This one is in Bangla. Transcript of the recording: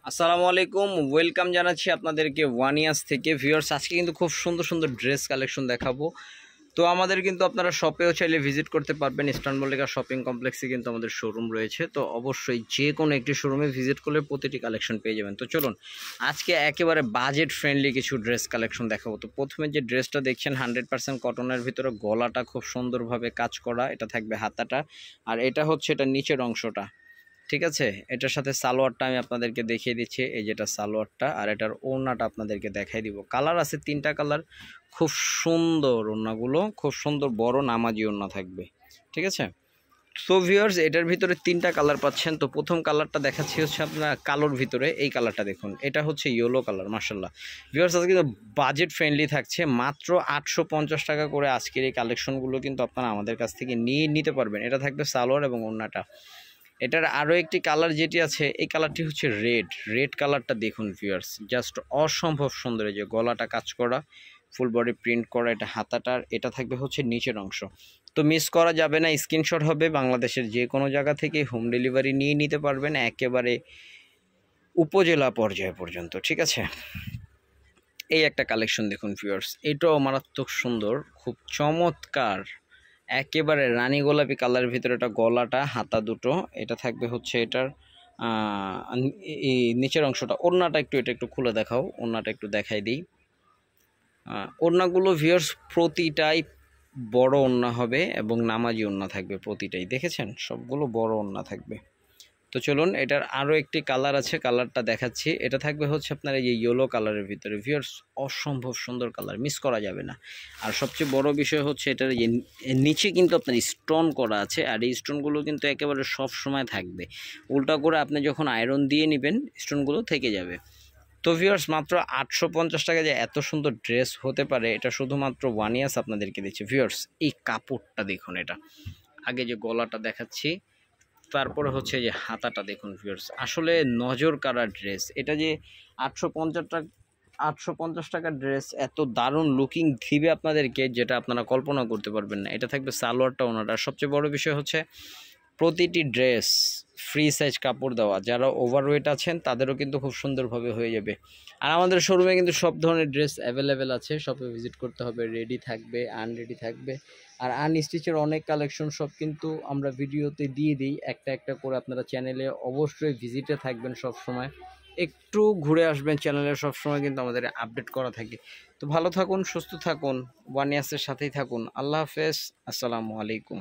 আসসালামু আলাইকুম, ওয়েলকাম জানাচ্ছি আপনাদেরকে ওয়ান ইয়ার্স থেকে। ভিউয়ার্স, আজকে কিন্তু খুব সুন্দর সুন্দর ড্রেস কালেকশন দেখাবো। তো আমাদের কিন্তু আপনারা শপেও চাইলে ভিজিট করতে পারবেন। ইস্টার্ন মল্লিকা শপিং কমপ্লেক্সে কিন্তু আমাদের শোরুম রয়েছে। তো অবশ্যই যে কোনো একটি শোরুমে ভিজিট করলে প্রতিটি কালেকশন পেয়ে যাবেন। তো চলুন আজকে একেবারে বাজেট ফ্রেন্ডলি কিছু ড্রেস কালেকশন দেখাবো। তো প্রথমে যে ড্রেসটা দেখছেন 100% কটনের ভিতরে, গলাটা খুব সুন্দরভাবে কাজ করা, এটা থাকবে হাতাটা, আর এটা হচ্ছে এটা নিচের অংশটা। ঠিক আছে, এটার সাথে সালোয়ারটা আমি আপনাদেরকে দেখিয়ে দিচ্ছি। এই যেটা সালোয়ারটা, আর এটার ওড়নাটা আপনাদেরকে দেখাই দিব। কালার আছে তিনটা কালার, খুব সুন্দর ওড়নাগুলো, খুব সুন্দর বড় নামাজি ওড়না থাকবে। ঠিক আছে, সো ভিউয়ার্স এটার ভিতরে তিনটা কালার পাচ্ছেন। তো প্রথম কালারটা দেখাচ্ছি হচ্ছে আপনার কালোর ভিতরে, এই কালারটা দেখুন, এটা হচ্ছে ইয়েলো কালার। মাশাআল্লাহ ভিউয়ার্স, আজকে কিন্তু বাজেট ফ্রেন্ডলি থাকছে, মাত্র 850 টাকা করে আজকের এই কালেকশনগুলো কিন্তু আপনারা আমাদের কাছ থেকে নিয়ে নিতে পারবেন। এটা থাকবে সালোয়ার এবং ওড়নাটা। এটার আরও একটি কালার যেটি আছে, এই কালারটি হচ্ছে রেড কালারটা দেখুন ভিউয়ার্স, জাস্ট অসম্ভব সুন্দর। এই যে গলাটা কাজ করা, ফুল বডি প্রিন্ট করা, এটা হাতাটার, এটা থাকবে হচ্ছে নিচের অংশ। তো মিস করা যাবে না, স্ক্রিনশট হবে, বাংলাদেশের যে কোনো জায়গা থেকে হোম ডেলিভারি নিয়ে নিতে পারবেন একেবারে উপজেলা পর্যায় পর্যন্ত। ঠিক আছে, এই একটা কালেকশন দেখুন ভিউয়ার্স, এটাও মারাত্মক সুন্দর, খুব চমৎকার, একেবারে রানী গোলাপি কালারের ভিতরে। এটা গলাটা, হাতা দুটো, এটা থাকবে হচ্ছে এটার এই নিচের অংশটা। ওড়নাটা এটা একটু খুলে দেখাও, ওড়নাটা একটু দেখাই দিই। ওড়নাগুলো ভিউয়ার্স প্রতিটাই বড় ওড়না হবে এবং নামাজি ওড়না থাকবে প্রতিটাই, দেখেছেন সবগুলো বড় ওড়না থাকবে। তো চলুন এটার আরও একটি কালার আছে, কালারটা দেখাচ্ছি। এটা থাকবে হচ্ছে আপনার এই ইয়েলো কালারের ভিতরে। ভিউয়ার্স অসম্ভব সুন্দর কালার, মিস করা যাবে না। আর সবচেয়ে বড় বিষয় হচ্ছে এটার নিচে কিন্তু আপনার স্টোন করা আছে, আর এই স্টোনগুলো কিন্তু একেবারে সব সময় থাকবে। উল্টা করে আপনি যখন আয়রন দিয়ে নেবেন স্টোনগুলো থেকে যাবে। তো ভিউয়ার্স মাত্র 850 টাকা যে এত সুন্দর ড্রেস হতে পারে, এটা শুধুমাত্র ওয়ান ইয়ার্স আপনাদেরকে দিচ্ছে। ভিউয়ার্স এই কাপড়টা দেখুন, এটা আগে যে গলাটা দেখাচ্ছি, তারপরে হচ্ছে যে হাতাটা দেখুন ভিউয়ার্স, আসলে নজর কাড়া ড্রেস। এটা যে 850 টাকার ড্রেস এত দারুণ লুকিং দিবে আপনাদেরকে, যেটা আপনারা কল্পনা করতে পারবেন না। এটা থাকবে সালোয়ারটা, ওনাটা। আর সবচেয়ে বড় বিষয় হচ্ছে প্রতিটি ড্রেস ফ্রি সাইজ কাপড় দেওয়া, যারা ওভারওয়েট আছেন তাদেরও কিন্তু খুব সুন্দরভাবে হয়ে যাবে। আর আমাদের শোরুমে কিন্তু সব ধরনের ড্রেস অ্যাভেলেবেল আছে, শপে ভিজিট করতে হবে, রেডি থাকবে, আনরেডি থাকবে। আর আনস্টিচের অনেক কালেকশন সব কিন্তু আমরা ভিডিওতে দিয়ে দিই একটা একটা করে। আপনারা চ্যানেলে অবশ্যই ভিজিটে থাকবেন, সব সময় একটু ঘুরে আসবেন, চ্যানেলে সব সময় কিন্তু আমাদের আপডেট করা থাকে। তো ভালো থাকুন, সুস্থ থাকুন, ওয়ান ইয়ার্সের সাথেই থাকুন। আল্লাহ হাফেজ, আসসালামু আলাইকুম।